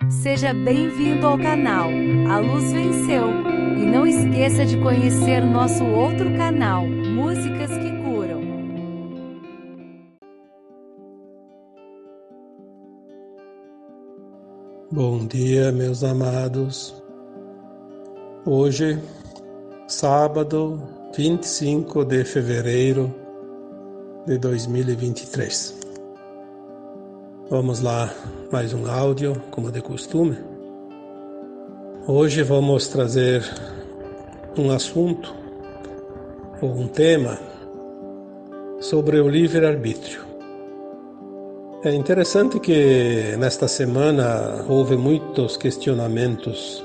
Seja bem-vindo ao canal A Luz Venceu. E não esqueça de conhecer nosso outro canal, Músicas que Curam. Bom dia, meus amados. Hoje, sábado, 25 de fevereiro de 2023. Vamos lá, mais um áudio, como de costume. Hoje vamos trazer um assunto ou um tema sobre o livre-arbítrio. É interessante que nesta semana houve muitos questionamentos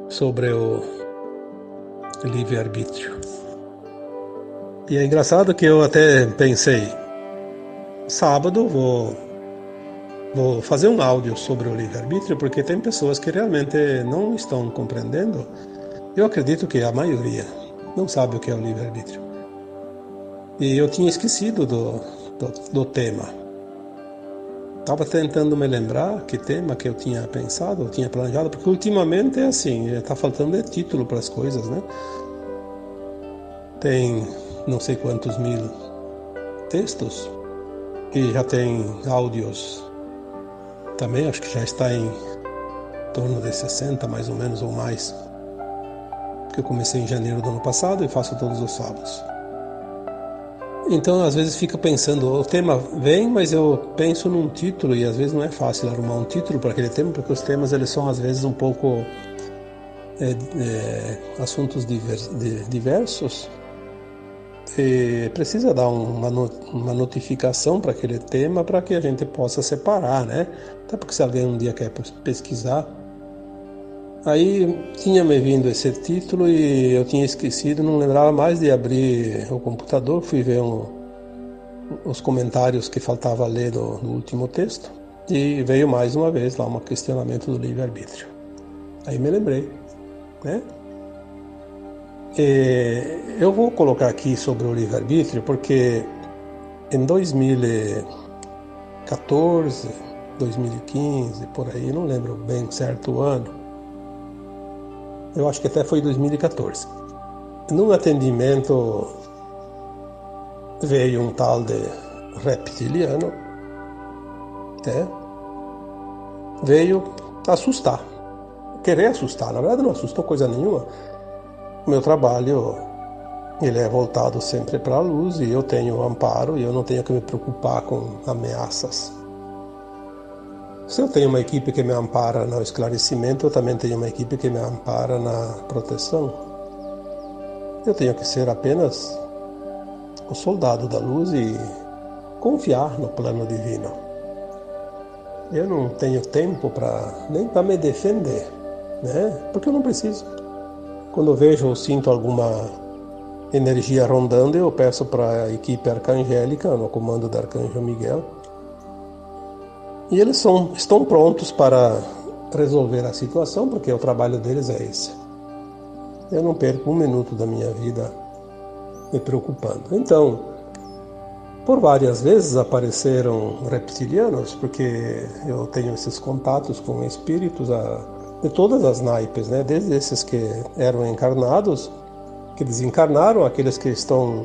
sobre o livre-arbítrio. E é engraçado que eu até pensei, sábado vou fazer um áudio sobre o livre-arbítrio, porque tem pessoas que realmente não estão compreendendo. Eu acredito que a maioria não sabe o que é o livre-arbítrio. E eu tinha esquecido do tema. Estava tentando me lembrar que tema que eu tinha pensado, eu tinha planejado, porque ultimamente é assim, está faltando de título para as coisas, né? Tem não sei quantos mil textos e já tem áudios também, acho que já está em torno de 60 mais ou menos ou mais, porque eu comecei em janeiro do ano passado e faço todos os sábados. Então, às vezes fica pensando, o tema vem, mas eu penso num título e às vezes não é fácil arrumar um título para aquele tema, porque os temas eles são às vezes um pouco assuntos diversos e precisa dar uma notificação para aquele tema para que a gente possa separar, né? Até porque se alguém um dia quer pesquisar. Aí tinha me vindo esse título e eu tinha esquecido, não lembrava mais de abrir o computador, fui ver os comentários que faltava ler no último texto e veio mais uma vez lá um questionamento do livre-arbítrio. Aí me lembrei, né? Eu vou colocar aqui sobre o livre-arbítrio porque em 2014, 2015, por aí, não lembro bem certo o ano, eu acho que até foi 2014. Num atendimento veio um tal de reptiliano, né? Veio assustar, querer assustar, na verdade não assustou coisa nenhuma. O meu trabalho, ele é voltado sempre para a luz e eu tenho amparo e eu não tenho que me preocupar com ameaças. Se eu tenho uma equipe que me ampara no esclarecimento, eu também tenho uma equipe que me ampara na proteção. Eu tenho que ser apenas o soldado da luz e confiar no plano divino. Eu não tenho tempo nem para me defender, né? Porque eu não preciso. Quando eu vejo ou sinto alguma energia rondando, eu peço para a equipe arcangélica, no comando do arcanjo Miguel, e eles estão prontos para resolver a situação, porque o trabalho deles é esse. Eu não perco um minuto da minha vida me preocupando. Então, por várias vezes apareceram reptilianos, porque eu tenho esses contatos com espíritos de todas as naipes, né? Desde esses que eram encarnados, que desencarnaram, aqueles que estão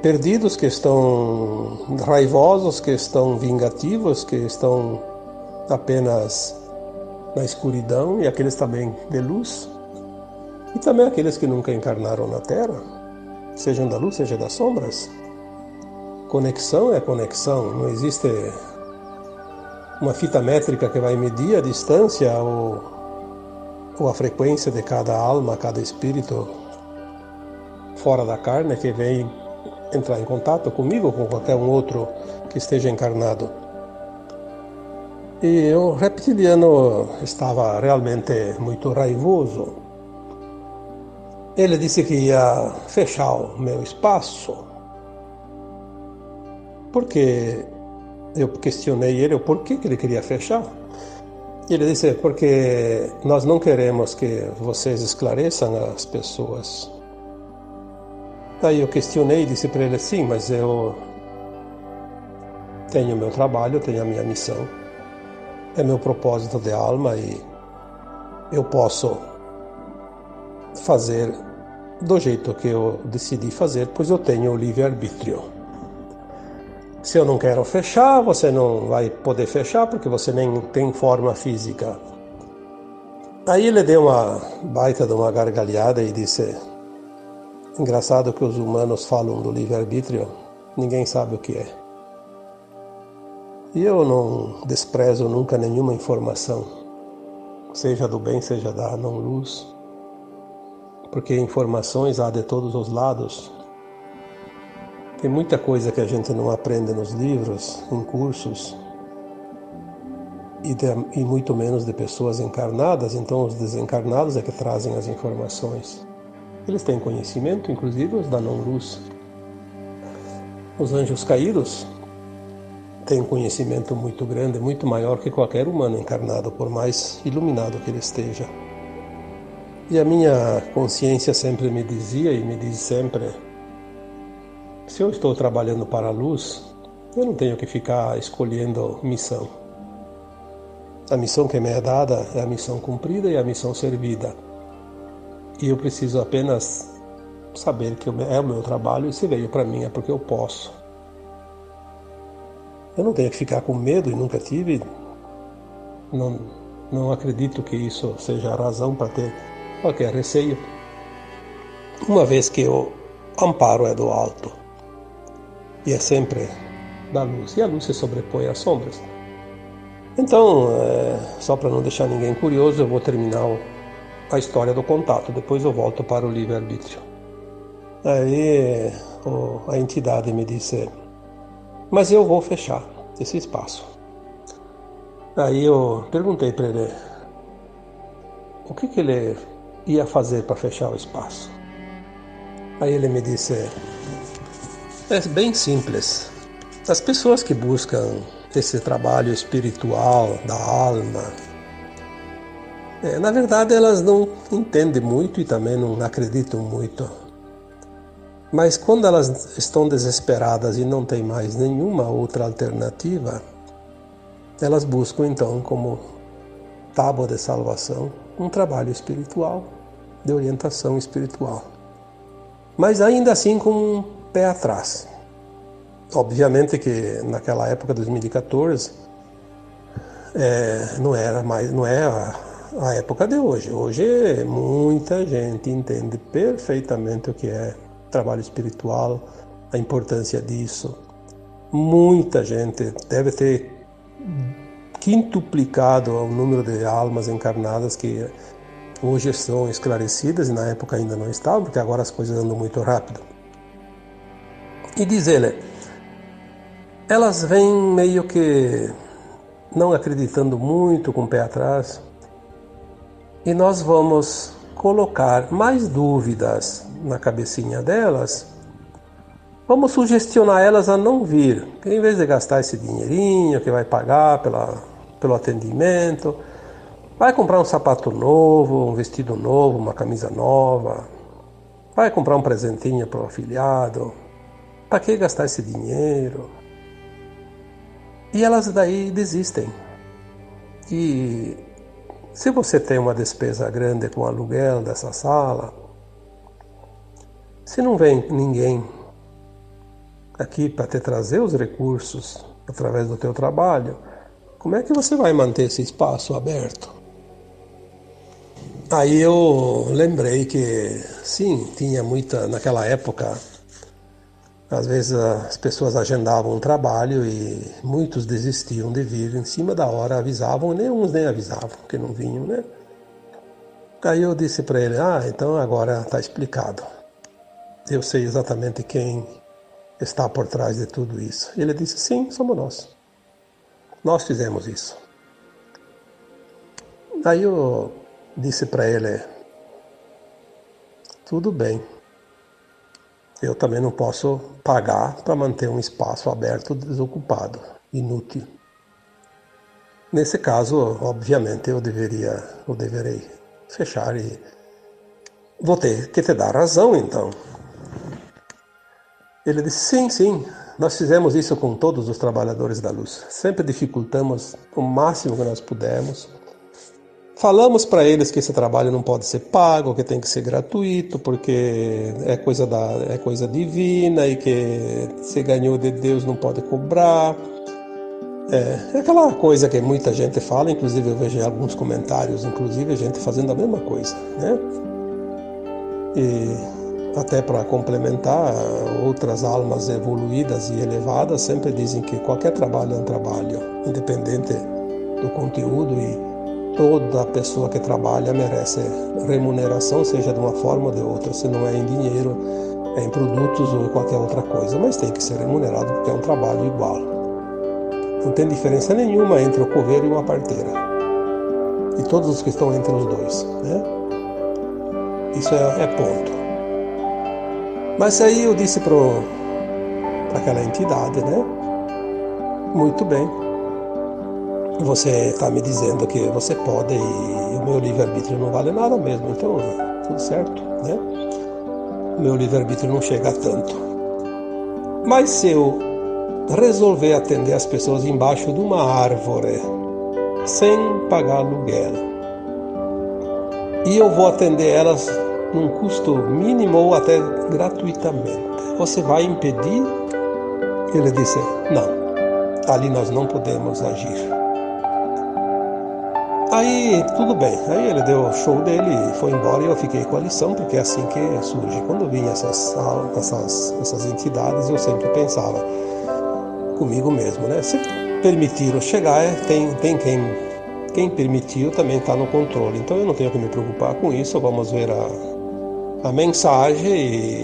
perdidos, que estão raivosos, que estão vingativos, que estão apenas na escuridão, e aqueles também de luz, e também aqueles que nunca encarnaram na Terra, sejam da luz, seja das sombras. Conexão é conexão, não existe uma fita métrica que vai medir a distância ou a frequência de cada alma, cada espírito fora da carne que vem entrar em contato comigo ou com qualquer um outro que esteja encarnado. E o reptiliano estava realmente muito raivoso. Ele disse que ia fechar o meu espaço, porque eu questionei ele o porquê que ele queria fechar. Ele disse, porque nós não queremos que vocês esclareçam as pessoas. Aí eu questionei e disse para ele, sim, mas eu tenho o meu trabalho, tenho a minha missão. é meu propósito de alma e eu posso fazer do jeito que eu decidi fazer, pois eu tenho o livre-arbítrio. Se eu não quero fechar, você não vai poder fechar porque você nem tem forma física. Aí ele deu uma baita de uma gargalhada e disse: engraçado que os humanos falam do livre-arbítrio, ninguém sabe o que é. E eu não desprezo nunca nenhuma informação, seja do bem, seja da não-luz, porque informações há de todos os lados. Tem muita coisa que a gente não aprende nos livros, em cursos, e muito menos de pessoas encarnadas, então os desencarnados é que trazem as informações. Eles têm conhecimento, inclusive os da não-luz. Os anjos caídos têm um conhecimento muito grande, muito maior que qualquer humano encarnado, por mais iluminado que ele esteja. E a minha consciência sempre me dizia, e me diz sempre, se eu estou trabalhando para a luz, eu não tenho que ficar escolhendo missão. A missão que me é dada é a missão cumprida e a missão servida. E eu preciso apenas saber que é o meu trabalho e se veio para mim é porque eu posso. Eu não tenho que ficar com medo e nunca tive. Não acredito que isso seja a razão para ter qualquer receio, uma vez que o amparo é do alto e é sempre da luz, e a luz se sobrepõe às sombras. Então, só para não deixar ninguém curioso, eu vou terminar a história do contato, depois eu volto para o livre-arbítrio. Aí a entidade me disse: mas eu vou fechar esse espaço. Aí eu perguntei para ele o que ele ia fazer para fechar o espaço. Aí ele me disse: é bem simples. As pessoas que buscam esse trabalho espiritual da alma, na verdade elas não entendem muito e também não acreditam muito. Mas quando elas estão desesperadas e não têm mais nenhuma outra alternativa, elas buscam então como tábua de salvação um trabalho espiritual, de orientação espiritual. Mas ainda assim com um pé atrás. Obviamente que naquela época, 2014, não é a época de hoje. Hoje muita gente entende perfeitamente o que é trabalho espiritual, a importância disso. Muita gente deve ter quintuplicado o número de almas encarnadas que hoje estão esclarecidas e na época ainda não estavam, porque agora as coisas andam muito rápido. E diz ele, elas vêm meio que não acreditando muito, com o pé atrás, e nós vamos colocar mais dúvidas na cabecinha delas, vamos sugestionar elas a não vir, que em vez de gastar esse dinheirinho que vai pagar pelo atendimento, vai comprar um sapato novo, um vestido novo, uma camisa nova, vai comprar um presentinho para o afilhado, para que gastar esse dinheiro? E elas daí desistem. E se você tem uma despesa grande com o aluguel dessa sala, se não vem ninguém aqui para te trazer os recursos através do teu trabalho, como é que você vai manter esse espaço aberto? Aí eu lembrei que, sim, tinha muita, naquela época, às vezes as pessoas agendavam um trabalho e muitos desistiam de vir, em cima da hora avisavam, uns nem avisavam que não vinham, né? Aí eu disse para ele, então agora está explicado. Eu sei exatamente quem está por trás de tudo isso. Ele disse, sim, somos nós. Nós fizemos isso. Aí eu disse para ele, tudo bem. Eu também não posso pagar para manter um espaço aberto desocupado, inútil. Nesse caso, obviamente, eu deverei fechar e vou ter que te dar razão, então. Ele disse, sim, nós fizemos isso com todos os trabalhadores da luz. Sempre dificultamos o máximo que nós pudemos. Falamos para eles que esse trabalho não pode ser pago, que tem que ser gratuito, porque é coisa divina e que se ganhou de Deus não pode cobrar. É aquela coisa que muita gente fala, inclusive eu vejo alguns comentários, inclusive a gente fazendo a mesma coisa, né? E até para complementar, outras almas evoluídas e elevadas sempre dizem que qualquer trabalho é um trabalho, independente do conteúdo, e toda pessoa que trabalha merece remuneração, seja de uma forma ou de outra, se não é em dinheiro, é em produtos ou qualquer outra coisa, mas tem que ser remunerado porque é um trabalho igual. Não tem diferença nenhuma entre o coveiro e uma parteira, e todos os que estão entre os dois, né? Isso é ponto. Mas aí eu disse para aquela entidade, né? Muito bem. Você está me dizendo que você pode e o meu livre-arbítrio não vale nada mesmo, então tudo certo, né? O meu livre-arbítrio não chega a tanto. Mas se eu resolver atender as pessoas embaixo de uma árvore, sem pagar aluguel, e eu vou atender elas num custo mínimo ou até gratuitamente, você vai impedir? Ele disse, não, ali nós não podemos agir. Aí, tudo bem. Aí ele deu o show dele e foi embora e eu fiquei com a lição, porque é assim que surge. Quando vinham essas entidades, eu sempre pensava comigo mesmo, né? Se permitiram chegar, tem quem permitiu também está no controle. Então eu não tenho que me preocupar com isso, vamos ver a mensagem,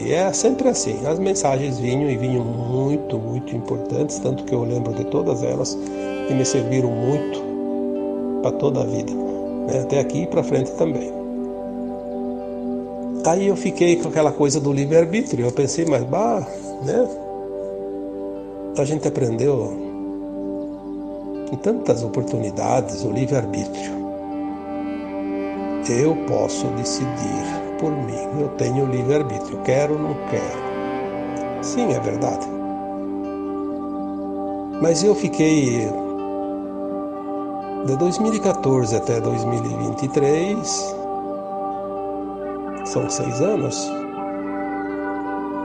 e é sempre assim. As mensagens vinham muito, muito importantes, tanto que eu lembro de todas elas e me serviram muito para toda a vida, né? Até aqui e para frente também. Aí eu fiquei com aquela coisa do livre-arbítrio, eu pensei, mas né? A gente aprendeu em tantas oportunidades o livre-arbítrio. Eu posso decidir por mim, eu tenho livre-arbítrio, quero ou não quero. Sim, é verdade. Mas eu fiquei de 2014 até 2023, são 6 anos,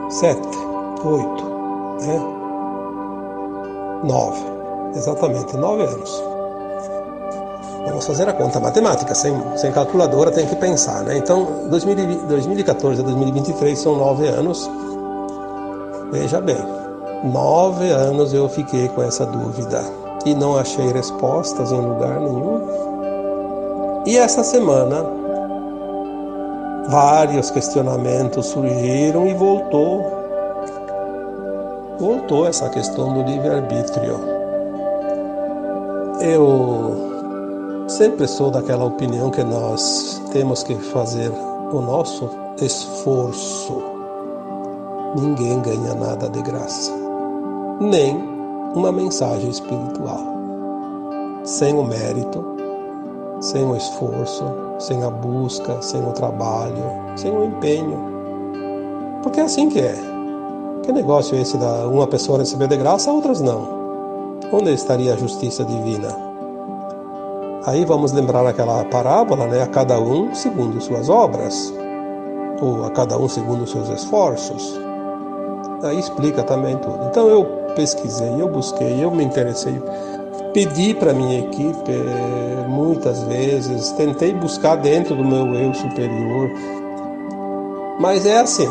7, 8, né? 9, exatamente 9 anos. Vamos fazer a conta matemática, sem calculadora tem que pensar, né? Então, 2014 a 2023 são 9 anos. Veja bem, 9 anos eu fiquei com essa dúvida e não achei respostas em lugar nenhum. E essa semana, vários questionamentos surgiram e voltou essa questão do livre-arbítrio. Eu sempre sou daquela opinião que nós temos que fazer o nosso esforço. Ninguém ganha nada de graça, nem uma mensagem espiritual. Sem o mérito, sem o esforço, sem a busca, sem o trabalho, sem o empenho. Porque é assim que é. Que negócio é esse da uma pessoa receber de graça, outras não? Onde estaria a justiça divina? Aí vamos lembrar aquela parábola, né? A cada um segundo suas obras, ou a cada um segundo os seus esforços. Aí explica também tudo. Então eu pesquisei, eu busquei, eu me interessei, pedi para minha equipe muitas vezes, tentei buscar dentro do meu eu superior, mas é assim,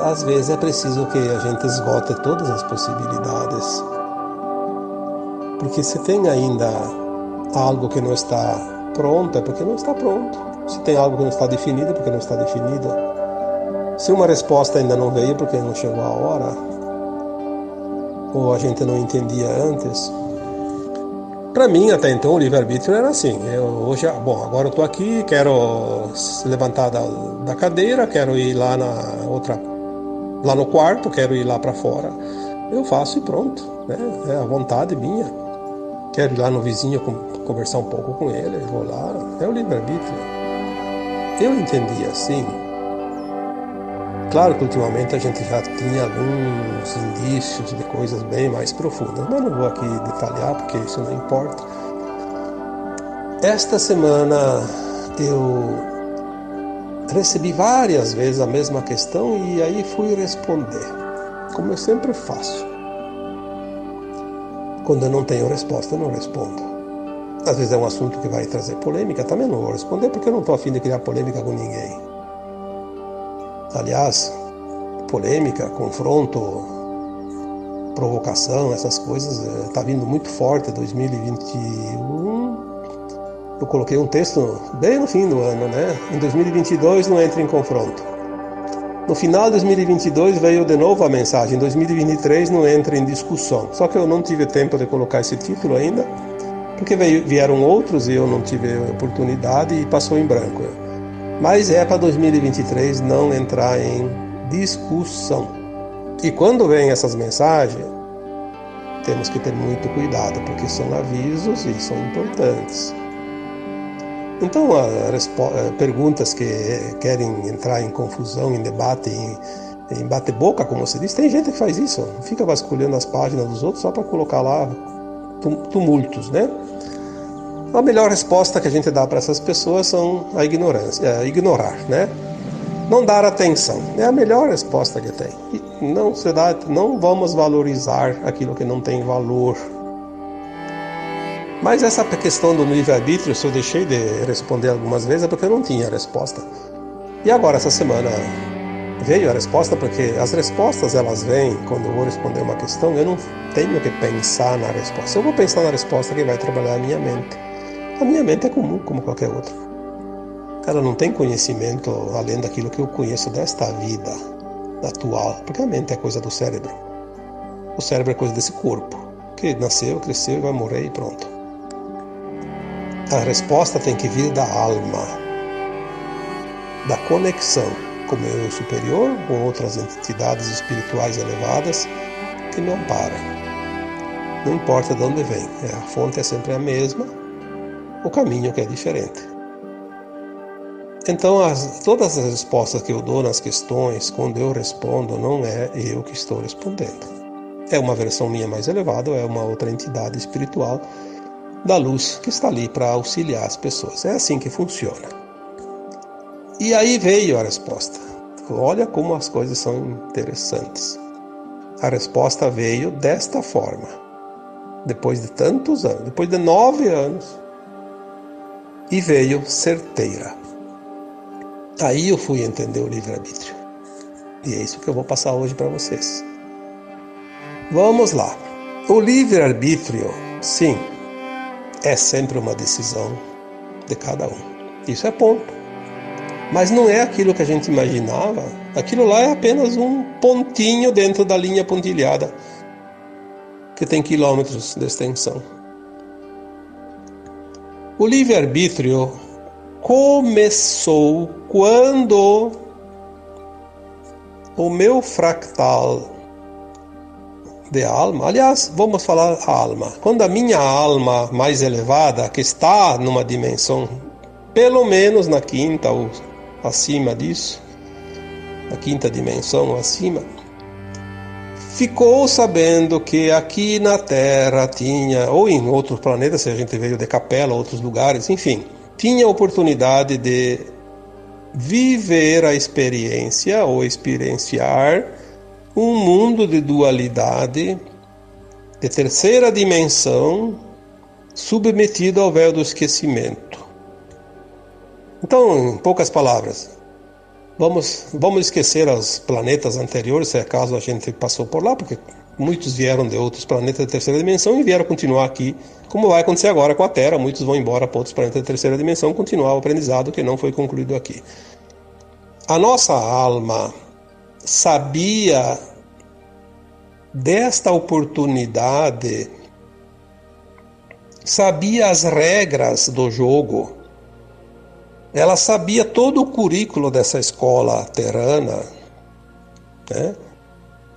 às vezes é preciso que a gente esgote todas as possibilidades, porque se tem ainda algo que não está pronto, é porque não está pronto. Se tem algo que não está definido, é porque não está definido. Se uma resposta ainda não veio, porque não chegou a hora, ou a gente não entendia antes. Para mim, até então, o livre-arbítrio era assim. Agora eu estou aqui, quero se levantar da cadeira, quero ir lá lá no quarto, quero ir lá para fora. Eu faço e pronto, né? É a vontade minha. Quero ir lá no vizinho conversar um pouco com ele, vou lá. É o livre-arbítrio. Eu entendi assim. Claro que ultimamente a gente já tinha alguns indícios de coisas bem mais profundas, mas não vou aqui detalhar porque isso não importa. Esta semana eu recebi várias vezes a mesma questão e aí fui responder, como eu sempre faço. Quando eu não tenho resposta, eu não respondo. Às vezes é um assunto que vai trazer polêmica, também não vou responder porque eu não estou a fim de criar polêmica com ninguém. Aliás, polêmica, confronto, provocação, essas coisas, está vindo muito forte. 2021, eu coloquei um texto bem no fim do ano, né? Em 2022 não entra em confronto. No final de 2022 veio de novo a mensagem, em 2023 não entra em discussão. Só que eu não tive tempo de colocar esse título ainda, porque vieram outros e eu não tive oportunidade e passou em branco. Mas é para 2023 não entrar em discussão. E quando vem essas mensagens, temos que ter muito cuidado, porque são avisos e são importantes. Então, perguntas que querem entrar em confusão, em debate, em bate-boca, como se diz, tem gente que faz isso, fica vasculhando as páginas dos outros só para colocar lá tumultos, né? A melhor resposta que a gente dá para essas pessoas são a ignorância, ignorar, né? Não dar atenção, é a melhor resposta que tem. E não vamos valorizar aquilo que não tem valor. Mas essa questão do livre-arbítrio, se eu deixei de responder algumas vezes, é porque eu não tinha resposta. E agora, essa semana, veio a resposta, porque as respostas, elas vêm, quando eu vou responder uma questão, eu não tenho que pensar na resposta. Eu vou pensar na resposta que vai trabalhar a minha mente. A minha mente é comum, como qualquer outra. Ela não tem conhecimento além daquilo que eu conheço desta vida atual, porque a mente é coisa do cérebro. O cérebro é coisa desse corpo, que nasceu, cresceu e vai morrer e pronto. A resposta tem que vir da alma, da conexão com o meu superior, com outras entidades espirituais elevadas que me amparam. Não importa de onde vem, a fonte é sempre a mesma, o caminho que é diferente. Então, todas as respostas que eu dou nas questões, quando eu respondo, não é eu que estou respondendo. É uma versão minha mais elevada, é uma outra entidade espiritual da luz que está ali para auxiliar as pessoas. É assim que funciona. E aí veio a resposta. Olha como as coisas são interessantes. A resposta veio desta forma. Depois de tantos anos, depois de 9 anos, e veio certeira. Aí eu fui entender o livre-arbítrio. E é isso que eu vou passar hoje para vocês. Vamos lá. O livre-arbítrio, sim, é sempre uma decisão de cada um. Isso é ponto. Mas não é aquilo que a gente imaginava. Aquilo lá é apenas um pontinho dentro da linha pontilhada, que tem quilômetros de extensão. O livre-arbítrio começou quando o meu fractal de alma, aliás, vamos falar a alma. Quando a minha alma mais elevada, que está numa dimensão, pelo menos na quinta ou acima disso, na quinta dimensão ou acima, ficou sabendo que aqui na Terra tinha, ou em outros planetas, se a gente veio de Capela, outros lugares, enfim, tinha a oportunidade de viver a experiência ou experienciar um mundo de dualidade, de terceira dimensão, submetido ao véu do esquecimento. Então, em poucas palavras, vamos esquecer os planetas anteriores, se acaso a gente passou por lá, porque muitos vieram de outros planetas de terceira dimensão e vieram continuar aqui, como vai acontecer agora com a Terra. Muitos vão embora para outros planetas de terceira dimensão, continuar o aprendizado que não foi concluído aqui. A nossa alma sabia desta oportunidade, sabia as regras do jogo, ela sabia todo o currículo dessa escola terrana, né?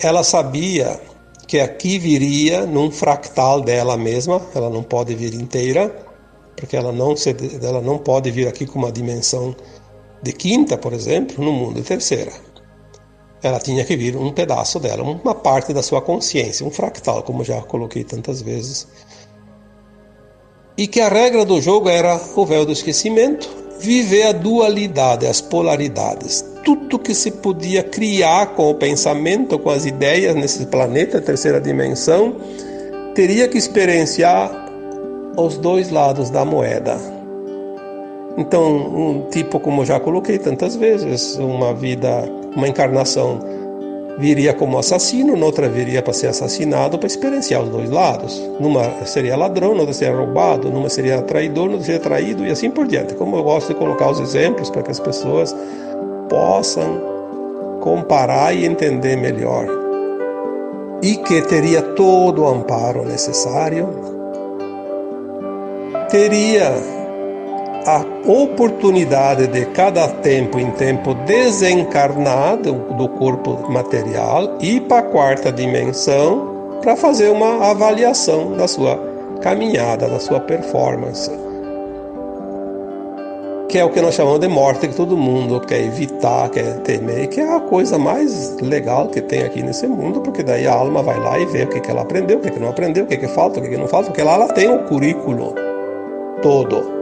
Ela sabia que aqui viria num fractal dela mesma, ela não pode vir inteira, porque ela não pode vir aqui com uma dimensão de quinta, por exemplo, no mundo de terceira. Ela tinha que vir um pedaço dela, uma parte da sua consciência, um fractal, como já coloquei tantas vezes. E que a regra do jogo era o véu do esquecimento, viver a dualidade, as polaridades. Tudo que se podia criar com o pensamento, com as ideias nesse planeta, terceira dimensão, teria que experienciar os dois lados da moeda. Então, um tipo, como já coloquei tantas vezes, uma encarnação viria como assassino, noutra viria para ser assassinado, para experienciar os dois lados. Numa seria ladrão, noutra seria roubado, numa seria traidor, noutra seria traído, e assim por diante. Como eu gosto de colocar os exemplos para que as pessoas possam comparar e entender melhor. E que teria todo o amparo necessário, teria a oportunidade de cada tempo em tempo desencarnar do corpo material e ir para a quarta dimensão para fazer uma avaliação da sua caminhada, da sua performance, que é o que nós chamamos de morte, que todo mundo quer evitar, quer temer, que é a coisa mais legal que tem aqui nesse mundo, porque daí a alma vai lá e vê o que ela aprendeu, o que não aprendeu, o que falta, o que não falta, porque lá ela tem o currículo todo.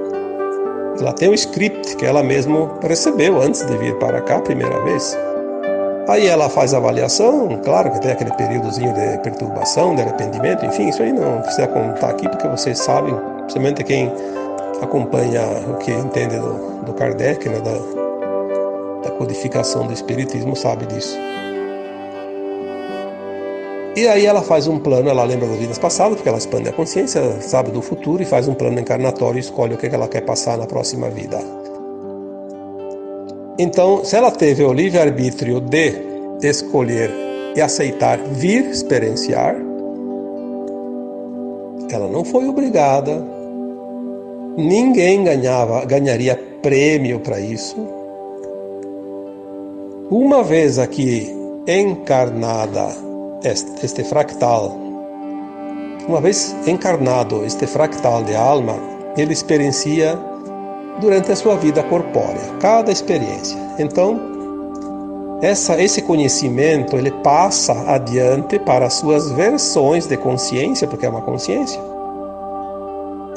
Ela tem o script que ela mesma recebeu antes de vir para cá a primeira vez. Aí ela faz a avaliação, claro que tem aquele períodozinho de perturbação, de arrependimento, enfim, isso aí não precisa contar aqui, porque vocês sabem, principalmente quem acompanha o que entende do Kardec, né, da codificação do Espiritismo, sabe disso. E aí ela faz um plano, ela lembra das vidas passadas, porque ela expande a consciência, sabe do futuro e faz um plano encarnatório e escolhe o que ela quer passar na próxima vida. Então, se ela teve o livre-arbítrio de escolher e aceitar vir experienciar, ela não foi obrigada, ninguém ganharia prêmio para isso. Uma vez aqui encarnada, este fractal, uma vez encarnado este fractal de alma, ele experiencia durante a sua vida corpórea, cada experiência. Então, esse conhecimento ele passa adiante para as suas versões de consciência, porque é uma consciência.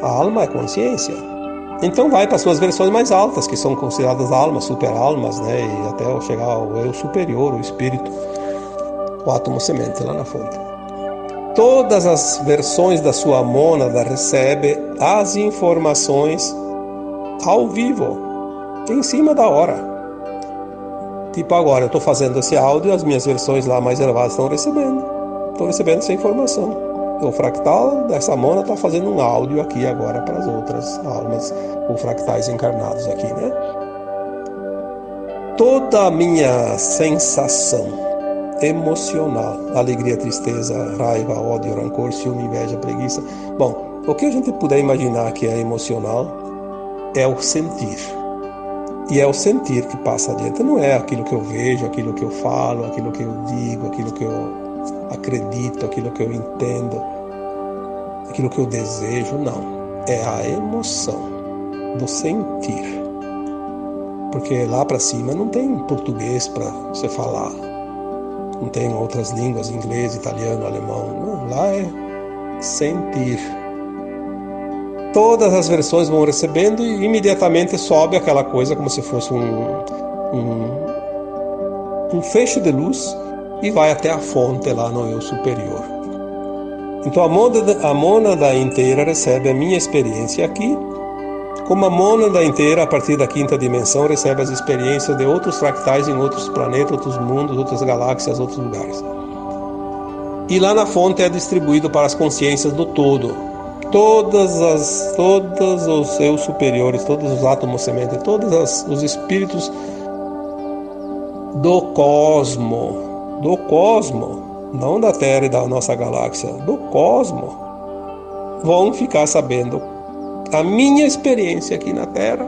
A alma é consciência. Então vai para as suas versões mais altas, que são consideradas almas, super-almas, né? E até chegar ao eu superior, o espírito, o átomo semente lá na fonte. Todas as versões da sua mônada recebem as informações ao vivo, em cima da hora. Tipo agora, eu estou fazendo esse áudio, as minhas versões lá mais elevadas estão recebendo essa informação. O fractal dessa mônada está fazendo um áudio aqui agora para as outras almas, ou fractais encarnados aqui, né? Toda a minha sensação emocional, alegria, tristeza, raiva, ódio, rancor, ciúme, inveja, preguiça. Bom, o que a gente puder imaginar que é emocional é o sentir. E é o sentir que passa adiante. Não é aquilo que eu vejo, aquilo que eu falo, aquilo que eu digo, aquilo que eu acredito, aquilo que eu entendo, aquilo que eu desejo, não. É a emoção do sentir. Porque lá para cima não tem português para você falar. Não tem outras línguas, inglês, italiano, alemão. Não, lá é sentir. Todas as versões vão recebendo e imediatamente sobe aquela coisa como se fosse um feixe de luz e vai até a fonte lá no eu superior. Então a mônada inteira recebe a minha experiência aqui, como a mônada inteira, a partir da quinta dimensão, recebe as experiências de outros fractais em outros planetas, outros mundos, outras galáxias, outros lugares. E lá na fonte é distribuído para as consciências do todo. Todos os eu superiores, todos os átomos semente, todos os espíritos do cosmo, não da Terra e da nossa galáxia, do cosmo, vão ficar sabendo a minha experiência aqui na Terra,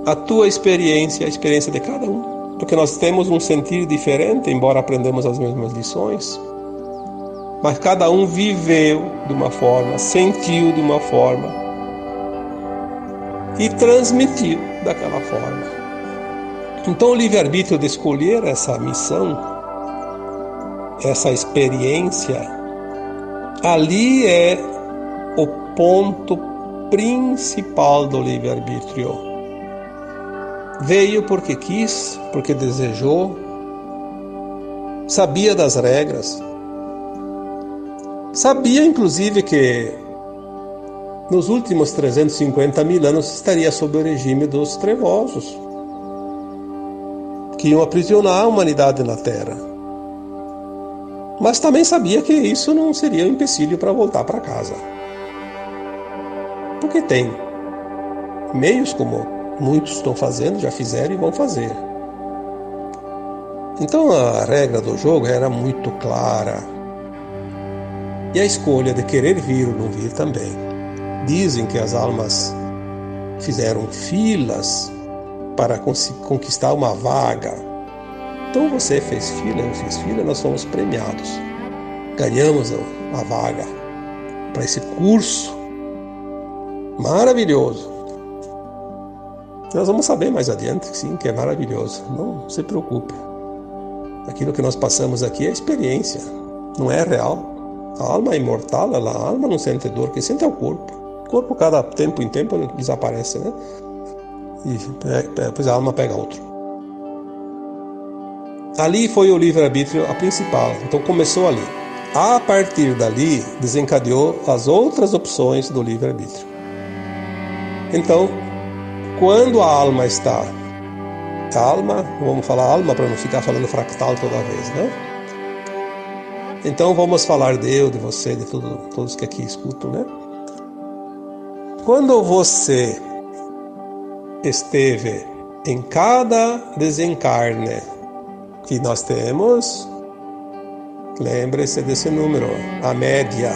a tua experiência, a experiência de cada um, porque nós temos um sentir diferente, embora aprendemos as mesmas lições, mas cada um viveu de uma forma, sentiu de uma forma e transmitiu daquela forma. Então o livre-arbítrio de escolher essa missão, essa experiência, ali é o ponto principal do livre-arbítrio. Veio porque quis, porque desejou, sabia das regras, sabia inclusive que nos últimos 350 mil anos estaria sob o regime dos trevosos, que iam aprisionar a humanidade na Terra. Mas também sabia que isso não seria um empecilho para voltar para casa. Porque tem meios como muitos estão fazendo, já fizeram e vão fazer. Então a regra do jogo era muito clara. E a escolha de querer vir ou não vir também. Dizem que as almas fizeram filas para conquistar uma vaga. Então você fez fila, eu fiz fila, nós fomos premiados. Ganhamos a vaga para esse curso maravilhoso. Nós vamos saber mais adiante, sim, que é maravilhoso. Não se preocupe. Aquilo que nós passamos aqui é experiência, não é real. A alma é imortal, a alma não sente dor, quem sente é o corpo. O corpo, cada tempo em tempo, desaparece, né? E depois a alma pega outro. Ali foi o livre-arbítrio a principal, então começou ali. A partir dali, desencadeou as outras opções do livre-arbítrio. Então, quando a alma está... Alma, vamos falar alma para não ficar falando fractal toda vez, né? Então vamos falar de eu, de você, de todos que aqui escutam, né? Quando você esteve em cada desencarne que nós temos, lembre-se desse número, a média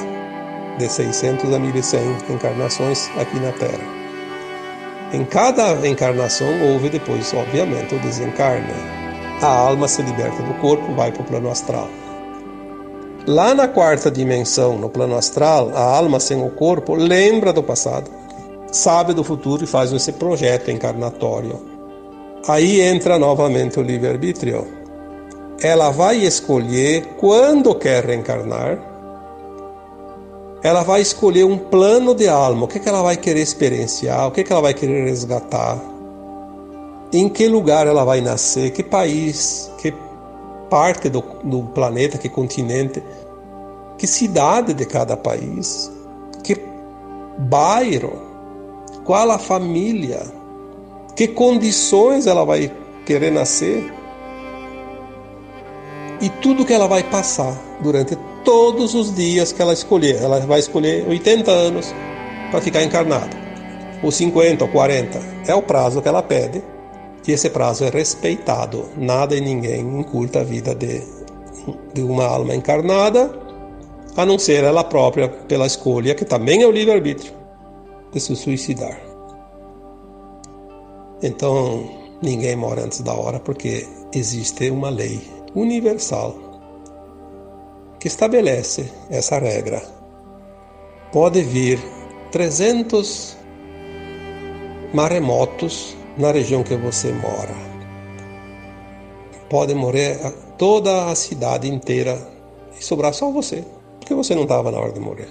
de 600 a 1100 encarnações aqui na Terra. Em cada encarnação houve depois, obviamente, o desencarne. A alma se liberta do corpo, vai para o plano astral. Lá na quarta dimensão, no plano astral, a alma sem o corpo lembra do passado, sabe do futuro e faz esse projeto encarnatório. Aí entra novamente o livre-arbítrio. Ela vai escolher quando quer reencarnar. Ela vai escolher um plano de alma, o que ela vai querer experienciar, o que ela vai querer resgatar, em que lugar ela vai nascer, que país, que parte do planeta, que continente, que cidade de cada país, que bairro, qual a família, que condições ela vai querer nascer e tudo que ela vai passar durante todos os dias que ela escolher. Ela vai escolher 80 anos para ficar encarnada, ou 50 ou 40, é o prazo que ela pede. E esse prazo é respeitado. Nada e ninguém encurta a vida de uma alma encarnada, a não ser ela própria, pela escolha, que também é o livre-arbítrio, de se suicidar. Então, ninguém morre antes da hora, porque existe uma lei universal que estabelece essa regra. Pode vir 300 maremotos na região que você mora. Pode morrer toda a cidade inteira e sobrar só você, porque você não estava na hora de morrer.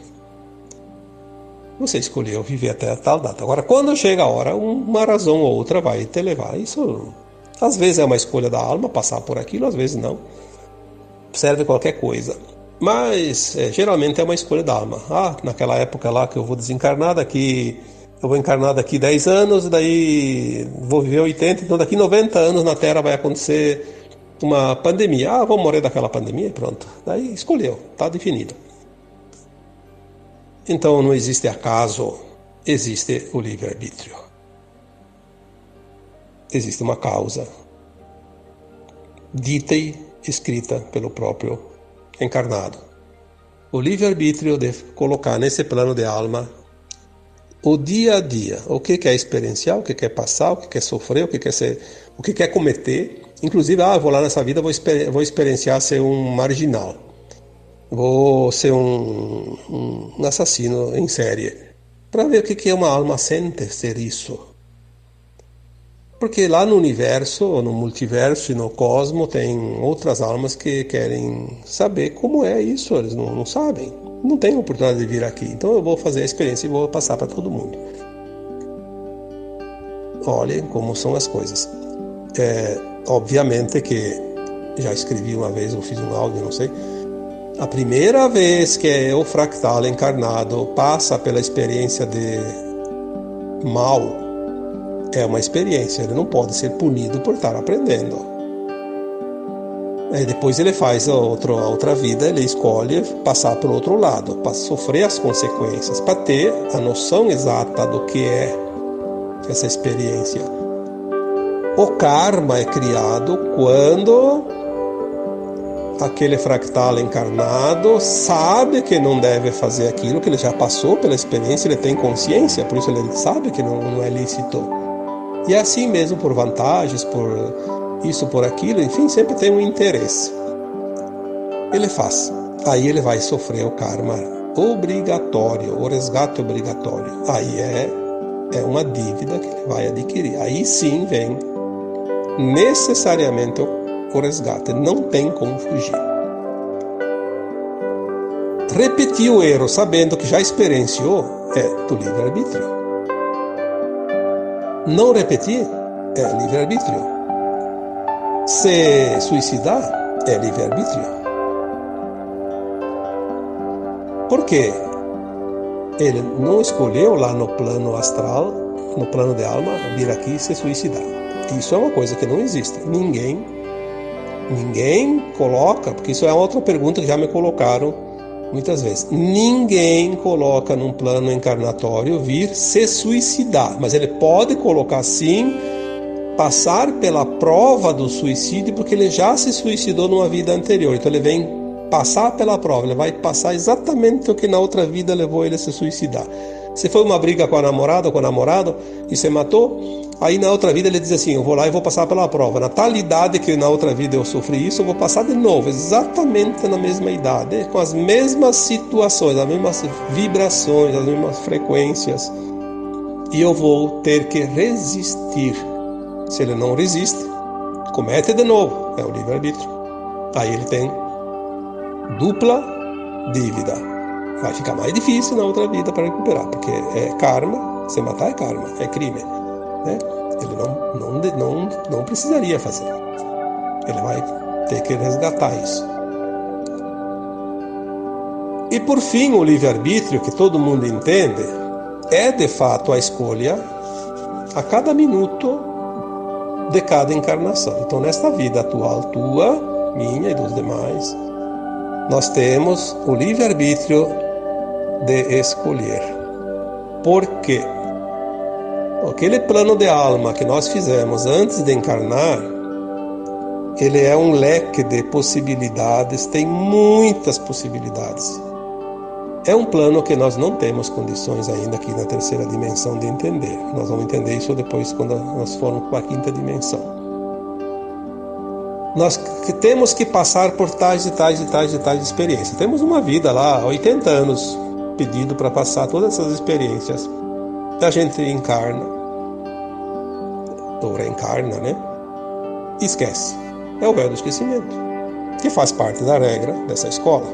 Você escolheu viver até a tal data. Agora, quando chega a hora, uma razão ou outra vai te levar. Isso, às vezes, é uma escolha da alma passar por aquilo, às vezes não. Serve qualquer coisa. Mas, geralmente, é uma escolha da alma. Naquela época lá que eu vou desencarnar, eu vou encarnar daqui 10 anos, daí vou viver 80, então daqui 90 anos na Terra vai acontecer uma pandemia. Vou morrer daquela pandemia e pronto. Daí escolheu, está definido. Então não existe acaso, existe o livre-arbítrio. Existe uma causa dita e escrita pelo próprio encarnado. O livre-arbítrio de colocar nesse plano de alma o dia a dia, o que quer experienciar, o que quer passar, o que quer sofrer, o que quer cometer. Inclusive, vou lá nessa vida, vou experienciar ser um marginal, vou ser um assassino em série, para ver o que uma alma sente ser isso. Porque lá no universo, no multiverso e no cosmo, tem outras almas que querem saber como é isso, eles não sabem. Não tem oportunidade de vir aqui. Então eu vou fazer a experiência e vou passar para todo mundo. Olhem como são as coisas. Obviamente que já escrevi uma vez, ou fiz um áudio, não sei. A primeira vez que o fractal encarnado passa pela experiência de mal, é uma experiência, ele não pode ser punido por estar aprendendo. Aí depois ele faz a outra vida, ele escolhe passar para o outro lado, para sofrer as consequências, para ter a noção exata do que é essa experiência. O karma é criado quando aquele fractal encarnado sabe que não deve fazer aquilo, que ele já passou pela experiência, ele tem consciência, por isso ele sabe que não é lícito. E é assim mesmo, por vantagens, por isso, por aquilo, enfim, sempre tem um interesse. Ele faz. Aí ele vai sofrer o karma obrigatório, o resgate obrigatório. Aí é uma dívida que ele vai adquirir. Aí sim vem necessariamente o resgate. Não tem como fugir. Repetir o erro sabendo que já experienciou é do livre-arbítrio. Não repetir é livre-arbítrio. Se suicidar é livre-arbítrio. Por quê? Ele não escolheu lá no plano astral, no plano de alma, vir aqui e se suicidar. Isso é uma coisa que não existe. Ninguém coloca, porque isso é outra pergunta que já me colocaram muitas vezes. Ninguém coloca num plano encarnatório vir se suicidar, mas ele pode colocar sim, passar pela prova do suicídio, porque ele já se suicidou numa vida anterior. Então ele vem passar pela prova, ele vai passar exatamente o que na outra vida levou ele a se suicidar. Se foi uma briga com a namorada ou com o namorado e se matou, aí na outra vida ele diz assim, eu vou lá e vou passar pela prova. Na tal idade que na outra vida eu sofri isso, eu vou passar de novo, exatamente na mesma idade, com as mesmas situações, as mesmas vibrações, as mesmas frequências. E eu vou ter que resistir. Se ele não resiste, comete de novo. É o livre-arbítrio. Aí ele tem dupla dívida. Vai ficar mais difícil na outra vida para recuperar, porque é karma, se matar é karma, é crime, né? Ele não precisaria fazer. Ele vai ter que resgatar isso. E por fim, o livre-arbítrio, que todo mundo entende, é de fato a escolha a cada minuto de cada encarnação. Então, nesta vida atual tua, minha e dos demais, nós temos o livre-arbítrio de escolher. Por quê? Aquele plano de alma que nós fizemos antes de encarnar, ele é um leque de possibilidades, tem muitas possibilidades. É um plano que nós não temos condições ainda aqui na terceira dimensão de entender. Nós vamos entender isso depois quando nós formos para a quinta dimensão. Nós temos que passar por tais e tais e tais e tais experiências. Temos uma vida lá, 80 anos, pedido para passar todas essas experiências. A gente encarna, ou reencarna, né? E esquece. É o véu do esquecimento, que faz parte da regra dessa escola.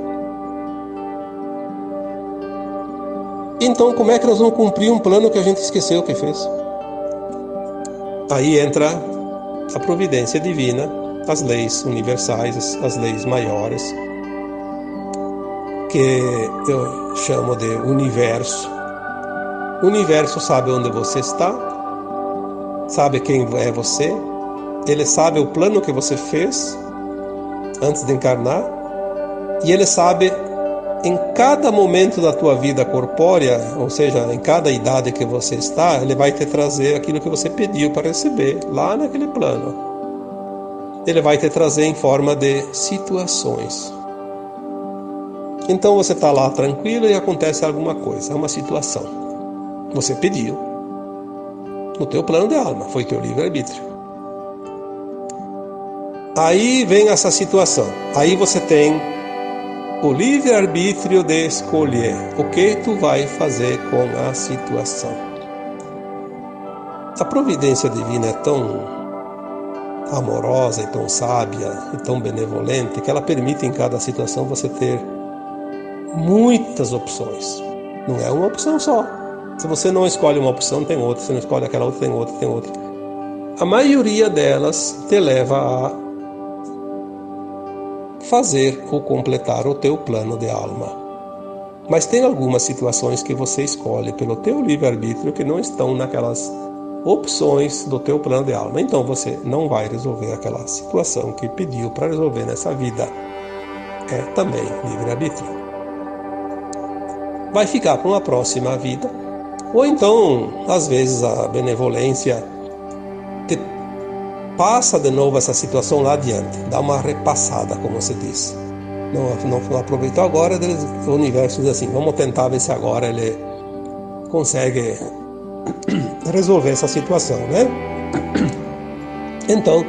Então, como é que nós vamos cumprir um plano que a gente esqueceu que fez? Aí entra a providência divina, as leis universais, as leis maiores, que eu chamo de universo. O universo sabe onde você está, sabe quem é você, ele sabe o plano que você fez antes de encarnar, e ele sabe em cada momento da tua vida corpórea, ou seja, em cada idade que você está, ele vai te trazer aquilo que você pediu para receber lá naquele plano. Ele vai te trazer em forma de situações. Então você está lá tranquilo e acontece alguma coisa, é uma situação. Você pediu no teu plano de alma, foi teu livre-arbítrio. Aí vem essa situação, aí você tem o livre-arbítrio de escolher o que tu vai fazer com a situação. A providência divina é tão amorosa e tão sábia e tão benevolente que ela permite em cada situação você ter muitas opções. Não é uma opção só. Se você não escolhe uma opção, tem outra. Se não escolhe aquela outra, tem outra, tem outra. A maioria delas te leva a fazer ou completar o teu plano de alma. Mas tem algumas situações que você escolhe pelo teu livre-arbítrio que não estão naquelas opções do teu plano de alma. Então você não vai resolver aquela situação que pediu para resolver nessa vida. É também livre-arbítrio. Vai ficar para uma próxima vida. Ou então, às vezes, a benevolência te passa de novo essa situação lá adiante. Dá uma repassada, como se diz. Não aproveitou agora, o universo diz assim, vamos tentar ver se agora ele consegue resolver essa situação, né? Então,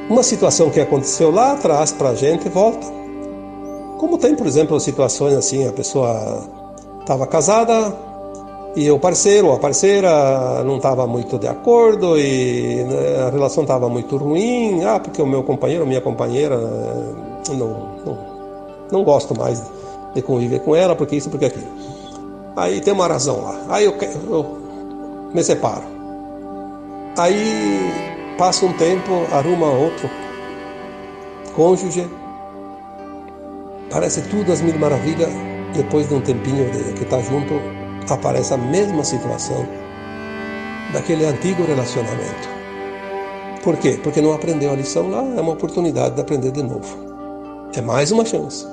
uma situação que aconteceu lá atrás para a gente volta. Como tem, por exemplo, situações assim, a pessoa estava casada e o parceiro ou a parceira não estava muito de acordo e a relação estava muito ruim, porque o meu companheiro ou minha companheira não gosto mais de conviver com ela, porque isso, porque aquilo. Aí tem uma razão lá. Aí eu me separo. Aí passa um tempo, arruma outro cônjuge. Parece tudo as mil maravilhas. Depois de um tempinho que está junto, aparece a mesma situação daquele antigo relacionamento. Por quê? Porque não aprendeu a lição lá. É uma oportunidade de aprender de novo. É mais uma chance.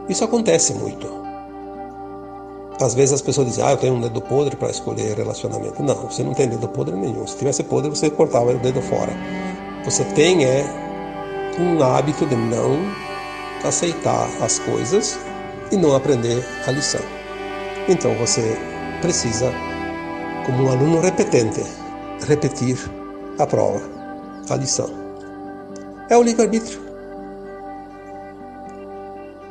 Isso acontece muito. Às vezes as pessoas dizem, eu tenho um dedo podre para escolher relacionamento. Não, você não tem dedo podre nenhum. Se tivesse podre, você cortava o dedo fora. Você tem um hábito de não aceitar as coisas e não aprender a lição. Então você precisa, como um aluno repetente, repetir a prova, a lição. É o livre-arbítrio.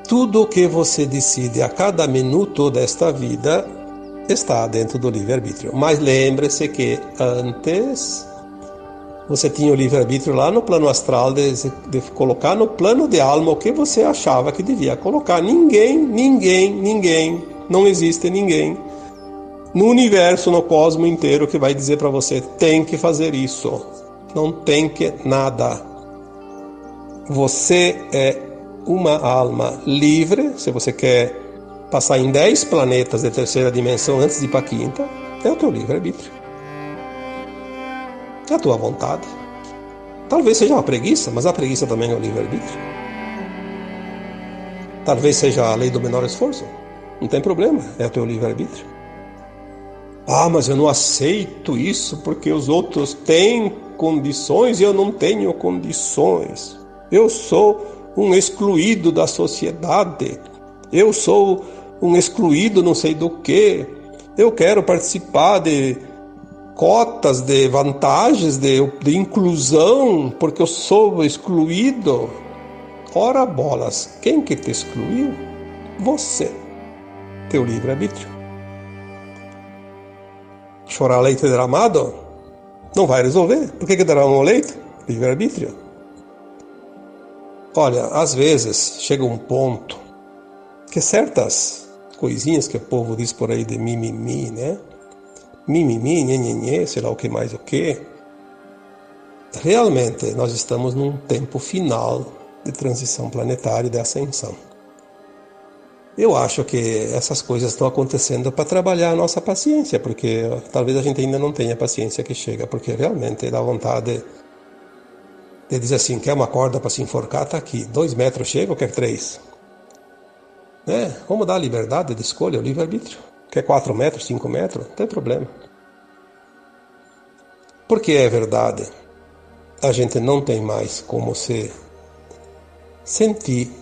Tudo o que você decide a cada minuto desta vida está dentro do livre-arbítrio. Mas lembre-se que antes você tinha o livre-arbítrio lá no plano astral de colocar no plano de alma o que você achava que devia colocar. Ninguém, não existe ninguém no universo, no cosmos inteiro que vai dizer para você, tem que fazer isso. Não tem que nada. Você é uma alma livre. Se você quer passar em 10 planetas de terceira dimensão antes de ir para a quinta, é o teu livre-arbítrio. É a tua vontade. Talvez seja uma preguiça, mas a preguiça também é o livre-arbítrio. Talvez seja a lei do menor esforço. Não tem problema, é o teu livre-arbítrio. Mas eu não aceito isso porque os outros têm condições e eu não tenho condições. Eu sou um excluído da sociedade. Eu sou um excluído não sei do que. Eu quero participar de cotas, de vantagens, de inclusão, porque eu sou excluído. Ora bolas, quem que te excluiu? Você. Teu livre-arbítrio. Chorar leite derramado não vai resolver. Por que derramou leite? Livre-arbítrio. Olha, às vezes chega um ponto que certas coisinhas que o povo diz por aí de mimimi, né? Mimimi, nhenhenhê, sei lá o que mais o que. Realmente nós estamos num tempo final de transição planetária e de ascensão. Eu acho que essas coisas estão acontecendo para trabalhar a nossa paciência, porque talvez a gente ainda não tenha a paciência que chega, porque realmente dá vontade de dizer assim, quer uma corda para se enforcar? Tá aqui, 2 metros chega ou quer 3? Né? Vamos dar a liberdade de escolha, o livre-arbítrio. Quer 4 metros, 5 metros? Não tem problema. Porque é verdade, a gente não tem mais como se sentir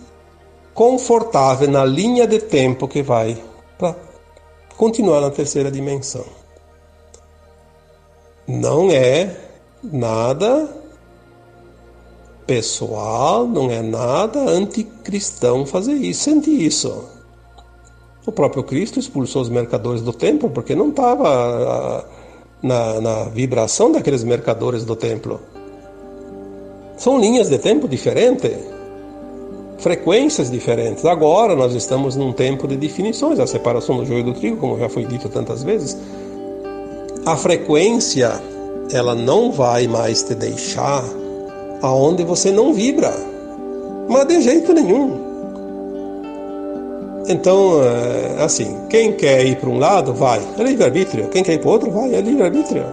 confortável na linha de tempo que vai para continuar na terceira dimensão. Não é nada pessoal, não é nada anticristão fazer isso, sentir isso. O próprio Cristo expulsou os mercadores do templo porque não estava na vibração daqueles mercadores do templo. São linhas de tempo diferentes, frequências diferentes. Agora nós estamos num tempo de definições, a separação do joio e do trigo, como já foi dito tantas vezes. A frequência, ela não vai mais te deixar aonde você não vibra, mas de jeito nenhum. Então, assim, quem quer ir para um lado, vai, é livre-arbítrio. Quem quer ir para o outro, vai, é livre-arbítrio.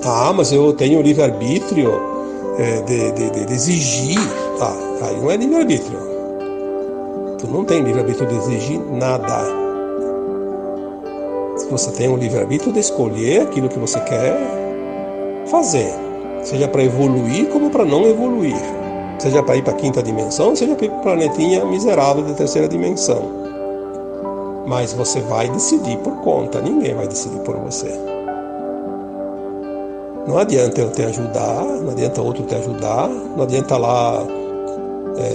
Ah, mas eu tenho livre-arbítrio de exigir. Ah, aí não é livre-arbítrio. Tu não tem livre-arbítrio de exigir nada. Você tem um livre-arbítrio de escolher aquilo que você quer fazer, seja para evoluir como para não evoluir, seja para ir para a quinta dimensão, seja para ir para o planetinha miserável de terceira dimensão. Mas você vai decidir por conta, ninguém vai decidir por você. Não adianta eu te ajudar, não adianta outro te ajudar, não adianta lá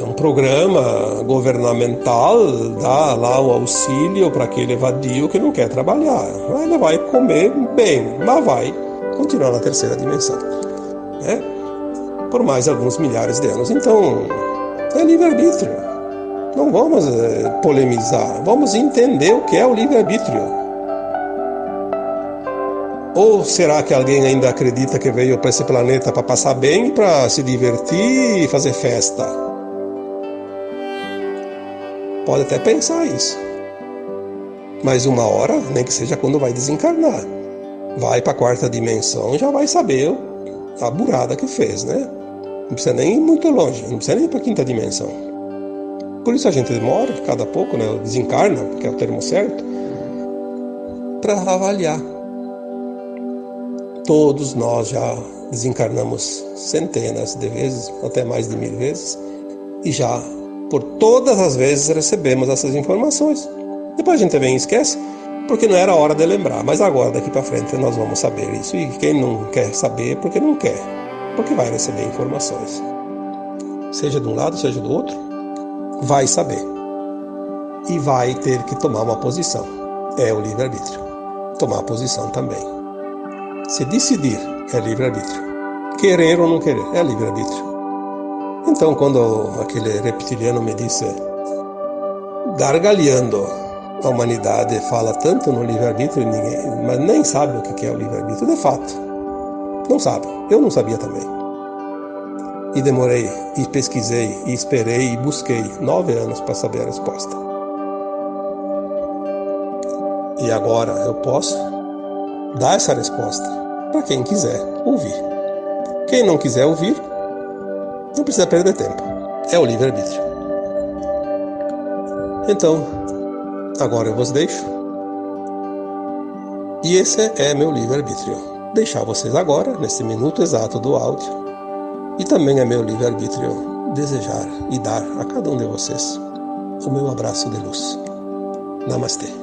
um programa governamental dar lá o auxílio para aquele vadio que não quer trabalhar. Ele vai comer bem, mas vai continuar na terceira dimensão, né? Por mais alguns milhares de anos. Então, é livre-arbítrio. Não vamos polemizar, vamos entender o que é o livre-arbítrio. Ou será que alguém ainda acredita que veio para esse planeta para passar bem, para se divertir e fazer festa? Pode até pensar isso. Mas uma hora, nem que seja quando vai desencarnar, vai para a quarta dimensão, já vai saber a burrada que fez, né? Não precisa nem ir muito longe, não precisa nem ir para a quinta dimensão. Por isso a gente demora, cada pouco, né? Desencarna, que é o termo certo, para avaliar. Todos nós já desencarnamos centenas de vezes, até mais de 1000 vezes, e já por todas as vezes recebemos essas informações. Depois a gente vem e esquece, porque não era hora de lembrar, mas agora, daqui para frente, nós vamos saber isso. E quem não quer saber, porque não quer, porque vai receber informações. Seja de um lado, seja do outro, vai saber. E vai ter que tomar uma posição. É o livre-arbítrio. Tomar a posição também. Se decidir, é livre-arbítrio. Querer ou não querer, é livre-arbítrio. Então, quando aquele reptiliano me disse, gargalhando, a humanidade fala tanto no livre-arbítrio, mas nem sabe o que é o livre-arbítrio, de fato. Não sabe. Eu não sabia também. E demorei, e pesquisei, e esperei, e busquei 9 anos para saber a resposta. E agora eu posso dar essa resposta para quem quiser ouvir. Quem não quiser ouvir, não precisa perder tempo. É o livre-arbítrio. Então, agora eu vos deixo. E esse é meu livre-arbítrio. Deixar vocês agora, nesse minuto exato do áudio. E também é meu livre-arbítrio desejar e dar a cada um de vocês o meu abraço de luz. Namastê.